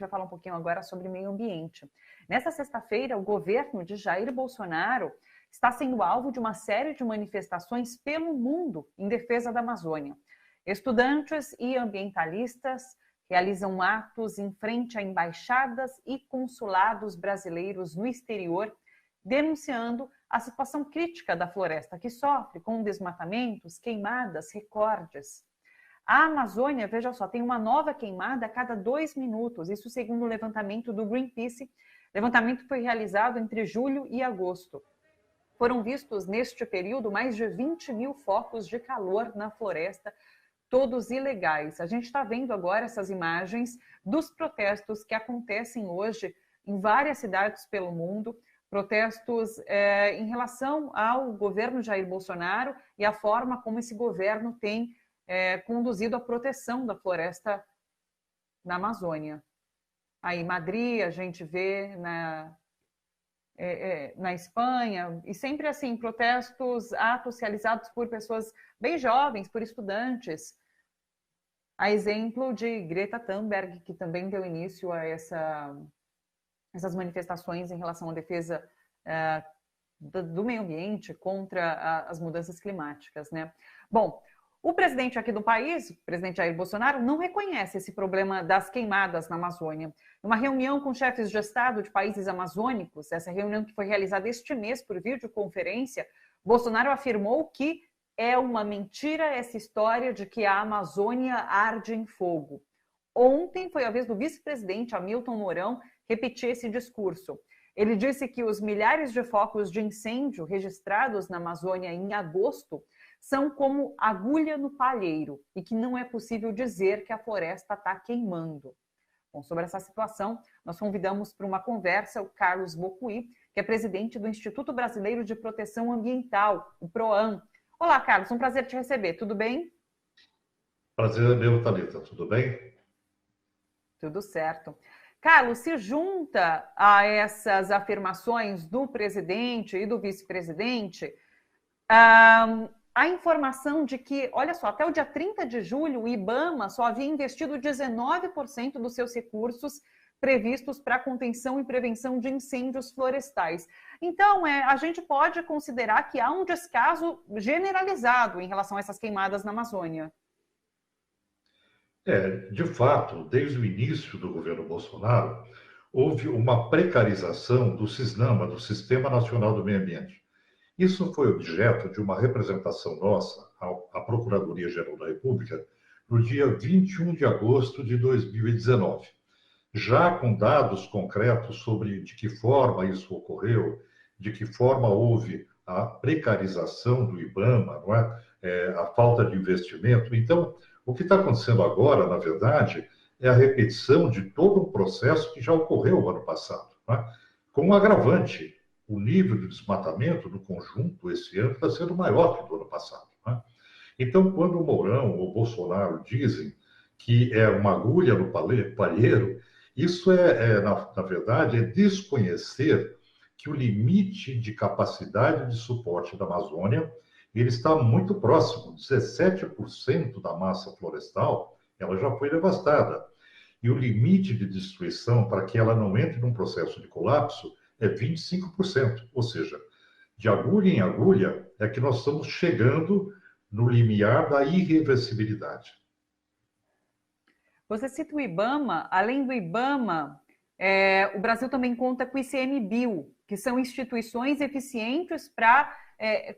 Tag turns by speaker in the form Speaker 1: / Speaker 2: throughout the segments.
Speaker 1: vai falar um pouquinho agora sobre meio ambiente. Nesta sexta-feira, o governo de Jair Bolsonaro está sendo alvo de uma série de manifestações pelo mundo em defesa da Amazônia. Estudantes e ambientalistas realizam atos em frente a embaixadas e consulados brasileiros no exterior, denunciando a situação crítica da floresta, que sofre com desmatamentos, queimadas, recordes. A Amazônia, veja só, tem uma nova queimada a cada 2 minutos, isso segundo o levantamento do Greenpeace. O levantamento foi realizado entre julho e agosto. Foram vistos neste período mais de 20 mil focos de calor na floresta, todos ilegais. A gente está vendo agora essas imagens dos protestos que acontecem hoje em várias cidades pelo mundo, protestos em relação ao governo Jair Bolsonaro e a forma como esse governo tem conduzido a proteção da floresta na Amazônia. Aí em Madrid, a gente vê na Espanha, e sempre assim, protestos, atos realizados por pessoas bem jovens, por estudantes. A exemplo de Greta Thunberg, que também deu início a essas manifestações em relação à defesa do meio ambiente contra as mudanças climáticas, né? Bom, o presidente aqui do país, o presidente Jair Bolsonaro, não reconhece esse problema das queimadas na Amazônia. Numa reunião com chefes de Estado de países amazônicos, essa reunião que foi realizada este mês por videoconferência, Bolsonaro afirmou que é uma mentira essa história de que a Amazônia arde em fogo. Ontem foi a vez do vice-presidente Hamilton Mourão repetir esse discurso. Ele disse que os milhares de focos de incêndio registrados na Amazônia em agosto são como agulha no palheiro e que não é possível dizer que a floresta está queimando. Bom, sobre essa situação, nós convidamos para uma conversa o Carlos Bocuí, que é presidente do Instituto Brasileiro de Proteção Ambiental, o PROAM. Olá, Carlos, um prazer te receber. Tudo bem?
Speaker 2: Prazer é meu, Thalita. Tudo bem?
Speaker 1: Tudo certo. Carlos, se junta a essas afirmações do presidente e do vice-presidente a informação de que, olha só, até o dia 30 de julho, o IBAMA só havia investido 19% dos seus recursos previstos para contenção e prevenção de incêndios florestais. Então, a gente pode considerar que há um descaso generalizado em relação a essas queimadas na Amazônia.
Speaker 2: De fato, desde o início do governo Bolsonaro, houve uma precarização do SISNAMA, do Sistema Nacional do Meio Ambiente. Isso foi objeto de uma representação nossa à Procuradoria-Geral da República no dia 21 de agosto de 2019. Já com dados concretos sobre de que forma isso ocorreu, de que forma houve a precarização do IBAMA, não é? A falta de investimento. Então, o que está acontecendo agora, na verdade, é a repetição de todo um processo que já ocorreu no ano passado, não é? Com um agravante. O nível de desmatamento no conjunto esse ano está sendo maior que do ano passado, não é? Então, quando o Mourão ou o Bolsonaro dizem que é uma agulha no palheiro, isso na verdade, é desconhecer que o limite de capacidade de suporte da Amazônia ele está muito próximo. 17% da massa florestal ela já foi devastada. E o limite de destruição para que ela não entre num processo de colapso é 25%. Ou seja, de agulha em agulha é que nós estamos chegando no limiar da irreversibilidade.
Speaker 1: Você cita o IBAMA. Além do IBAMA, o Brasil também conta com o ICMBio, que são instituições eficientes para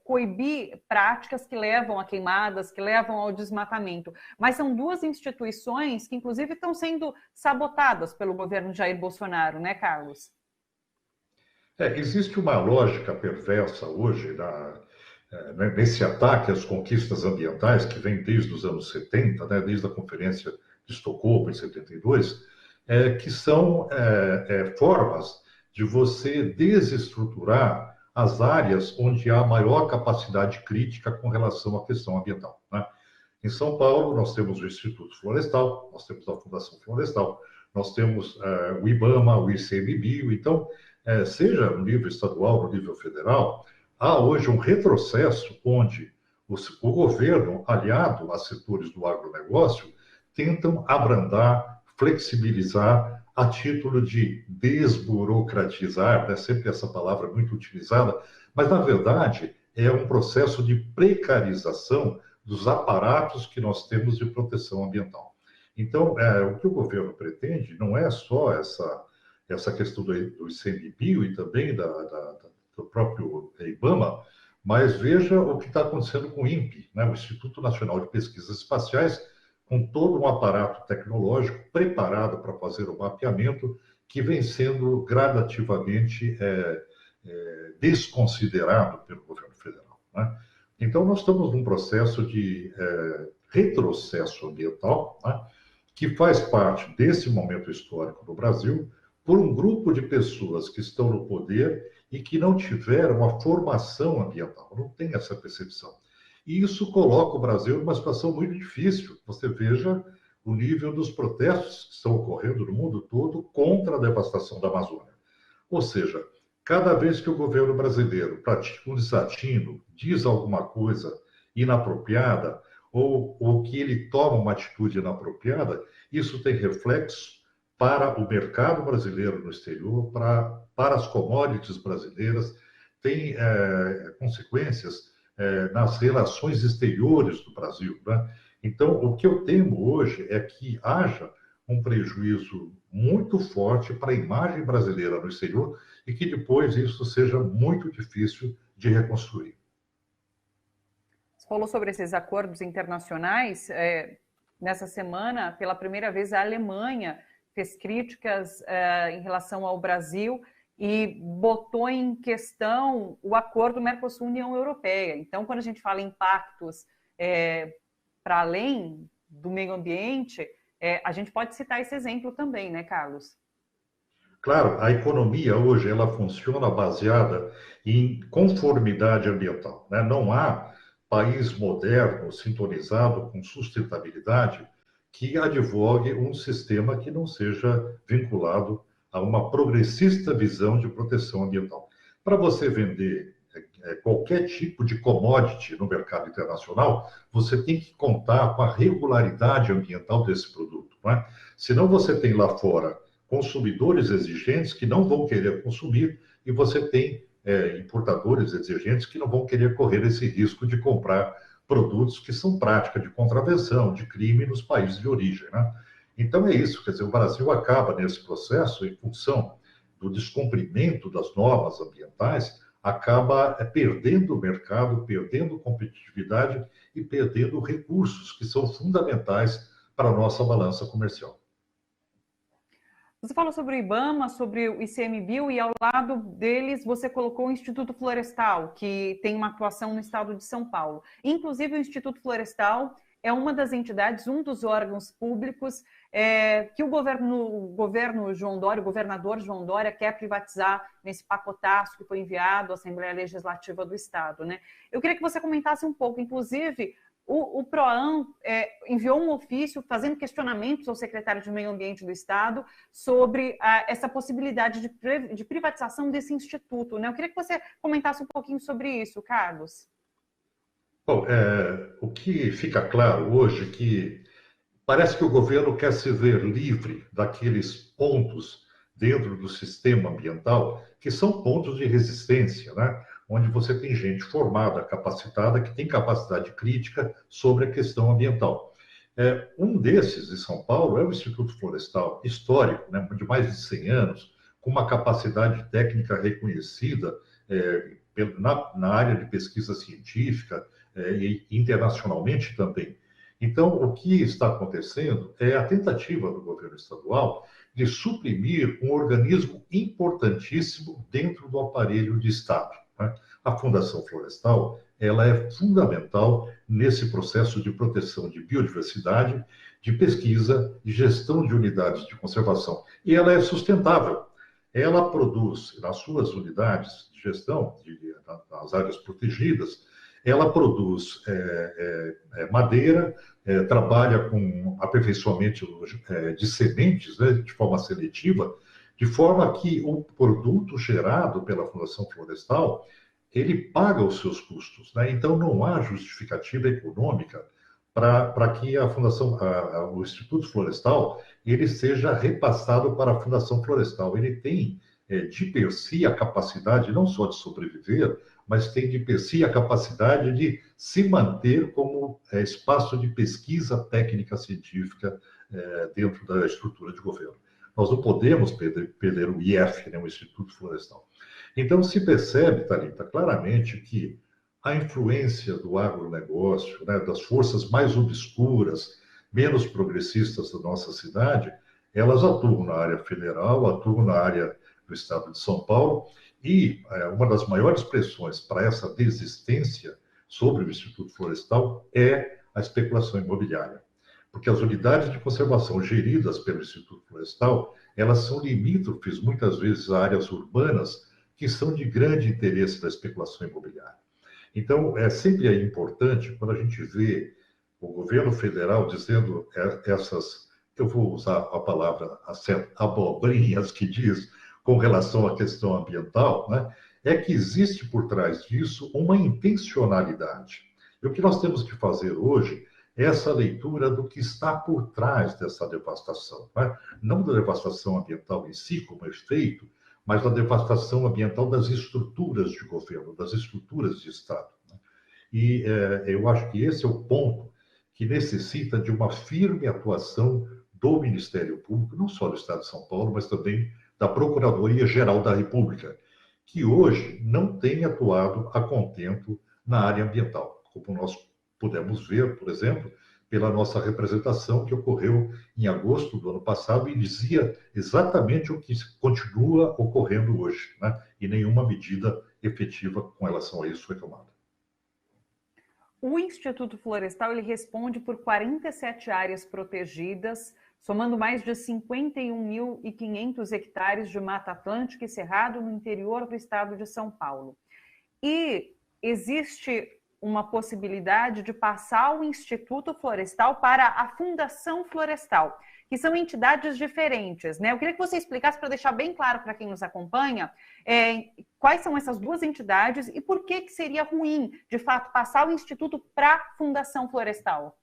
Speaker 1: coibir práticas que levam a queimadas, que levam ao desmatamento. Mas são duas instituições que, inclusive, estão sendo sabotadas pelo governo Jair Bolsonaro, né, Carlos?
Speaker 2: Existe uma lógica perversa hoje nesse ataque às conquistas ambientais, que vem desde os anos 70, né, desde a Conferência de Estocolmo, em 72, que são formas de você desestruturar as áreas onde há maior capacidade crítica com relação à questão ambiental, né? Em São Paulo, nós temos o Instituto Florestal, nós temos a Fundação Florestal, nós temos o IBAMA, o ICMBio. Então, seja no nível estadual, no nível federal, há hoje um retrocesso onde o governo, aliado a setores do agronegócio, tentam abrandar, flexibilizar a título de desburocratizar, né? Sempre essa palavra muito utilizada, mas, na verdade, é um processo de precarização dos aparatos que nós temos de proteção ambiental. Então, o que o governo pretende não é só essa questão do ICMBio e também do próprio IBAMA, mas veja o que está acontecendo com o INPE, né? O Instituto Nacional de Pesquisas Espaciais, com todo um aparato tecnológico preparado para fazer o mapeamento, que vem sendo gradativamente desconsiderado pelo governo federal, né? Então, nós estamos num processo de retrocesso ambiental, né, que faz parte desse momento histórico no Brasil, por um grupo de pessoas que estão no poder e que não tiveram a formação ambiental, não tem essa percepção. E isso coloca o Brasil numa situação muito difícil. Você veja o nível dos protestos que estão ocorrendo no mundo todo contra a devastação da Amazônia. Ou seja, cada vez que o governo brasileiro pratica um desatino, diz alguma coisa inapropriada, ou que ele toma uma atitude inapropriada, isso tem reflexo para o mercado brasileiro no exterior, para as commodities brasileiras, tem consequências nas relações exteriores do Brasil, né? Então, o que eu temo hoje é que haja um prejuízo muito forte para a imagem brasileira no exterior e que depois isso seja muito difícil de reconstruir.
Speaker 1: Você falou sobre esses acordos internacionais. Nessa semana, pela primeira vez, a Alemanha fez críticas em relação ao Brasil e botou em questão o acordo Mercosul-União Europeia. Então, quando a gente fala em impactos para além do meio ambiente, a gente pode citar esse exemplo também, né, Carlos?
Speaker 2: Claro, a economia hoje ela funciona baseada em conformidade ambiental, né? Não há país moderno sintonizado com sustentabilidade que advogue um sistema que não seja vinculado a uma progressista visão de proteção ambiental. Para você vender qualquer tipo de commodity no mercado internacional, você tem que contar com a regularidade ambiental desse produto, não é? Senão você tem lá fora consumidores exigentes que não vão querer consumir e você tem importadores exigentes que não vão querer correr esse risco de comprar produtos que são prática de contravenção, de crime nos países de origem, né? Então é isso, quer dizer, o Brasil acaba nesse processo, em função do descumprimento das normas ambientais, acaba perdendo o mercado, perdendo competitividade e perdendo recursos que são fundamentais para a nossa balança comercial.
Speaker 1: Você falou sobre o IBAMA, sobre o ICMBio, e ao lado deles você colocou o Instituto Florestal, que tem uma atuação no estado de São Paulo. Inclusive, o Instituto Florestal é uma das entidades, um dos órgãos públicos que o governo João Dória, o governador João Dória, quer privatizar nesse pacotaço que foi enviado à Assembleia Legislativa do Estado, né? Eu queria que você comentasse um pouco, inclusive, o PROAN enviou um ofício fazendo questionamentos ao secretário de Meio Ambiente do Estado sobre essa possibilidade de privatização desse instituto, né? Eu queria que você comentasse um pouquinho sobre isso, Carlos.
Speaker 2: Bom, o que fica claro hoje é que parece que o governo quer se ver livre daqueles pontos dentro do sistema ambiental que são pontos de resistência, né? Onde você tem gente formada, capacitada, que tem capacidade crítica sobre a questão ambiental. Um desses, em São Paulo, é o Instituto Florestal, histórico, né? De mais de 100 anos, com uma capacidade técnica reconhecida na área de pesquisa científica e internacionalmente também. Então, o que está acontecendo é a tentativa do governo estadual de suprimir um organismo importantíssimo dentro do aparelho de Estado, né? A Fundação Florestal, ela é fundamental nesse processo de proteção de biodiversidade, de pesquisa, de gestão de unidades de conservação. E ela é sustentável. Ela produz, nas suas unidades de gestão, nas áreas protegidas, ela produz madeira, trabalha com aperfeiçoamento de sementes, né, de forma seletiva, de forma que o produto gerado pela Fundação Florestal, ele paga os seus custos, né? Então não há justificativa econômica para que a Fundação, o Instituto Florestal, ele seja repassado para a Fundação Florestal. Ele tem, de per si, a capacidade não só de sobreviver, mas tem de per si a capacidade de se manter como espaço de pesquisa técnica científica dentro da estrutura de governo. Nós não podemos perder o IF, né, o Instituto Florestal. Então, se percebe, Thalita, claramente que a influência do agronegócio, né, das forças mais obscuras, menos progressistas da nossa cidade, elas atuam na área federal, atuam na área do estado de São Paulo, e uma das maiores pressões para essa desistência sobre o Instituto Florestal é a especulação imobiliária. Porque as unidades de conservação geridas pelo Instituto Florestal, elas são limítrofes, muitas vezes, a áreas urbanas que são de grande interesse da especulação imobiliária. Então, sempre importante, quando a gente vê o governo federal dizendo essas, eu vou usar a palavra abobrinhas que diz com relação à questão ambiental, né, é que existe por trás disso uma intencionalidade. E o que nós temos que fazer hoje é essa leitura do que está por trás dessa devastação. Né? Não da devastação ambiental em si, como efeito, mas da devastação ambiental das estruturas de governo, das estruturas de Estado. Né? E eu acho que esse é o ponto que necessita de uma firme atuação do Ministério Público, não só do Estado de São Paulo, mas também da Procuradoria-Geral da República, que hoje não tem atuado a contento na área ambiental, como nós pudemos ver, por exemplo, pela nossa representação que ocorreu em agosto do ano passado e dizia exatamente o que continua ocorrendo hoje, né? E nenhuma medida efetiva com relação a isso foi tomada.
Speaker 1: O Instituto Florestal ele responde por 47 áreas protegidas, somando mais de 51.500 hectares de Mata Atlântica e Cerrado no interior do estado de São Paulo. E existe uma possibilidade de passar o Instituto Florestal para a Fundação Florestal, que são entidades diferentes, né? Eu queria que você explicasse para deixar bem claro para quem nos acompanha quais são essas duas entidades e por que seria ruim, de fato, passar o Instituto para a Fundação Florestal.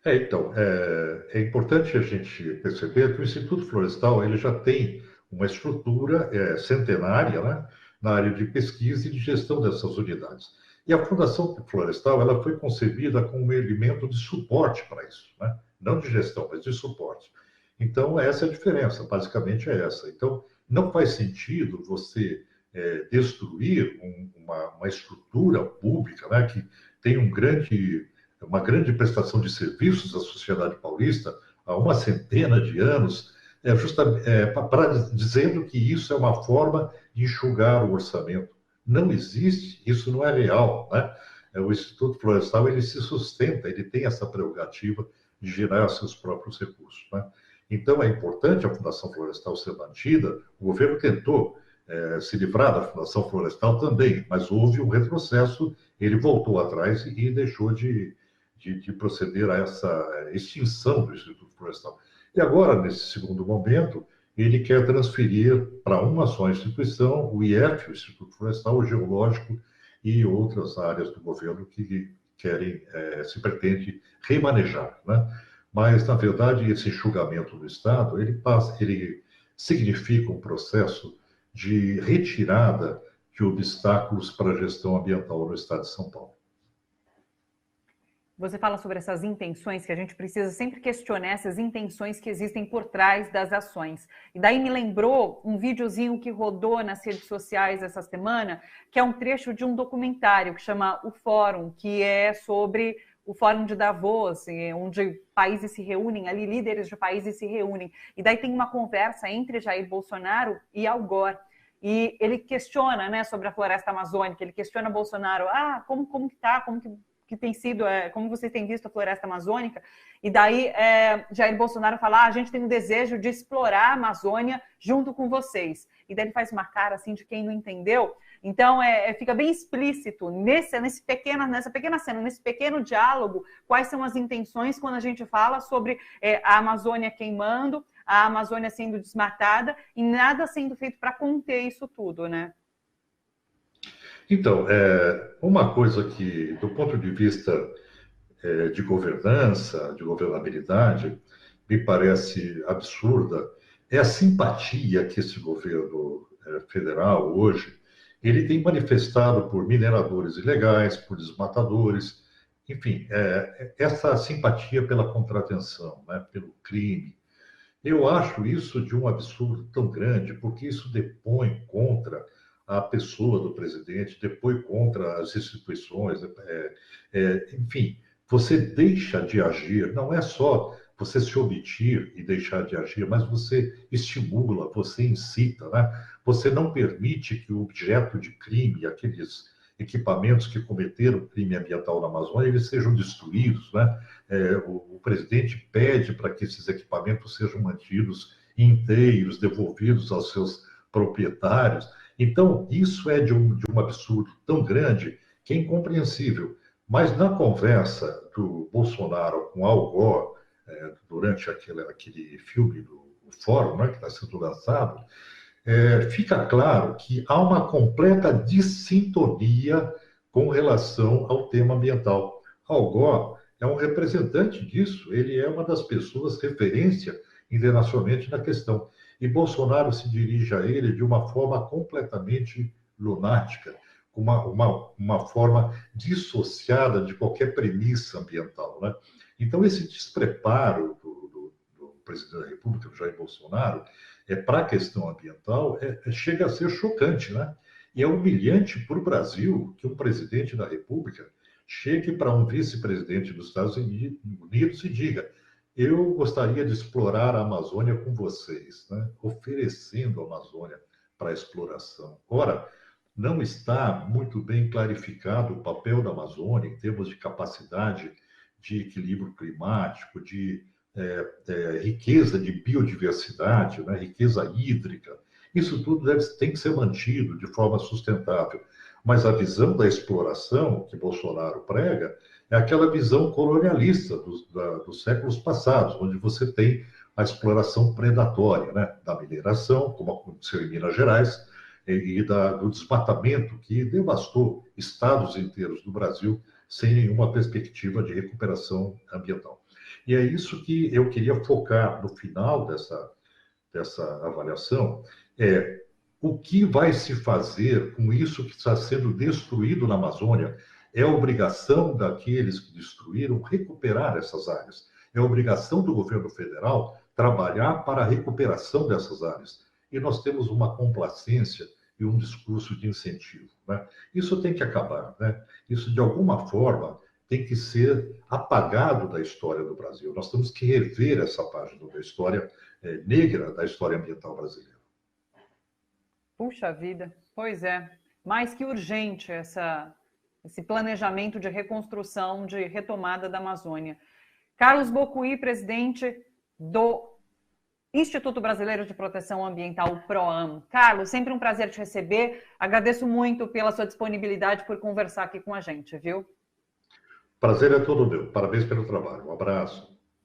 Speaker 2: Então, é importante a gente perceber que o Instituto Florestal ele já tem uma estrutura centenária, né, na área de pesquisa e de gestão dessas unidades. E a Fundação Florestal ela foi concebida como um elemento de suporte para isso, né? Não de gestão, mas de suporte. Então, essa é a diferença, basicamente é essa. Então, não faz sentido você destruir uma estrutura pública, né, que tem uma grande prestação de serviços à sociedade paulista há uma centena de anos, dizendo que isso é uma forma de enxugar o orçamento. Não existe, isso não é real, né? O Instituto Florestal ele se sustenta, ele tem essa prerrogativa de gerar seus próprios recursos, né? Então é importante a Fundação Florestal ser mantida. O governo tentou se livrar da Fundação Florestal também, mas houve um retrocesso, ele voltou atrás e deixou de proceder a essa extinção do Instituto Florestal. E agora, nesse segundo momento, ele quer transferir para uma só instituição, o IF, o Instituto Florestal, o Geológico e outras áreas do governo que querem, se pretende remanejar, né? Mas, na verdade, esse enxugamento do Estado, ele significa um processo de retirada de obstáculos para a gestão ambiental no Estado de São Paulo.
Speaker 1: Você fala sobre essas intenções, que a gente precisa sempre questionar essas intenções que existem por trás das ações. E daí me lembrou um videozinho que rodou nas redes sociais essa semana, que é um trecho de um documentário que chama O Fórum, que é sobre o Fórum de Davos, onde países se reúnem, ali líderes de países se reúnem. E daí tem uma conversa entre Jair Bolsonaro e Al Gore. E ele questiona, né, sobre a floresta amazônica, ele questiona Bolsonaro, como que tá, como que tem sido, como vocês têm visto a floresta amazônica, e daí Jair Bolsonaro fala, a gente tem um desejo de explorar a Amazônia junto com vocês. E daí ele faz uma cara assim de quem não entendeu. Então, fica bem explícito nessa pequena cena, nesse pequeno diálogo, quais são as intenções quando a gente fala sobre a Amazônia queimando, a Amazônia sendo desmatada e nada sendo feito para conter isso tudo, né?
Speaker 2: Então, uma coisa que, do ponto de vista de governança, de governabilidade, me parece absurda, é a simpatia que esse governo federal hoje ele tem manifestado por mineradores ilegais, por desmatadores, enfim, essa simpatia pela contravenção, né, pelo crime. Eu acho isso de um absurdo tão grande, porque isso depõe contra a pessoa do presidente, depõe contra as instituições, enfim, você deixa de agir, não é só você se omitir e deixar de agir, mas você estimula, você incita, né? Você não permite que o objeto de crime, aqueles equipamentos que cometeram crime ambiental na Amazônia, eles sejam destruídos, né? O presidente pede para que esses equipamentos sejam mantidos inteiros, devolvidos aos seus proprietários. Então, isso é de um absurdo tão grande que é incompreensível. Mas na conversa do Bolsonaro com Al Gore, durante aquele filme do Fórum, né, que está sendo lançado, fica claro que há uma completa dissintonia com relação ao tema ambiental. Al Gore é um representante disso, ele é uma das pessoas referência internacionalmente na questão. E Bolsonaro se dirige a ele de uma forma completamente lunática, uma forma dissociada de qualquer premissa ambiental, né? Então, esse despreparo do presidente da República, Jair Bolsonaro, para a questão ambiental, chega a ser chocante, né? E é humilhante para o Brasil que um presidente da República chegue para um vice-presidente dos Estados Unidos e diga: eu gostaria de explorar a Amazônia com vocês, né? Oferecendo a Amazônia para exploração. Ora, não está muito bem clarificado o papel da Amazônia em termos de capacidade de equilíbrio climático, de riqueza de biodiversidade, né? Riqueza hídrica. Isso tudo tem que ser mantido de forma sustentável. Mas a visão da exploração que Bolsonaro prega é aquela visão colonialista dos séculos passados, onde você tem a exploração predatória, né? Da mineração, como aconteceu em Minas Gerais, e do desmatamento que devastou estados inteiros do Brasil sem nenhuma perspectiva de recuperação ambiental. E é isso que eu queria focar no final dessa avaliação, o que vai se fazer com isso que está sendo destruído na Amazônia. É obrigação daqueles que destruíram recuperar essas áreas. É obrigação do governo federal trabalhar para a recuperação dessas áreas. E nós temos uma complacência e um discurso de incentivo, né? Isso tem que acabar, né? Isso, de alguma forma, tem que ser apagado da história do Brasil. Nós temos que rever essa página da história negra da história ambiental brasileira.
Speaker 1: Puxa vida, pois é. Mais que urgente esse planejamento de reconstrução, de retomada da Amazônia. Carlos Bocuí, presidente do Instituto Brasileiro de Proteção Ambiental, PROAM. Carlos, sempre um prazer te receber. Agradeço muito pela sua disponibilidade por conversar aqui com a gente, viu?
Speaker 2: Prazer é todo meu. Parabéns pelo trabalho. Um abraço.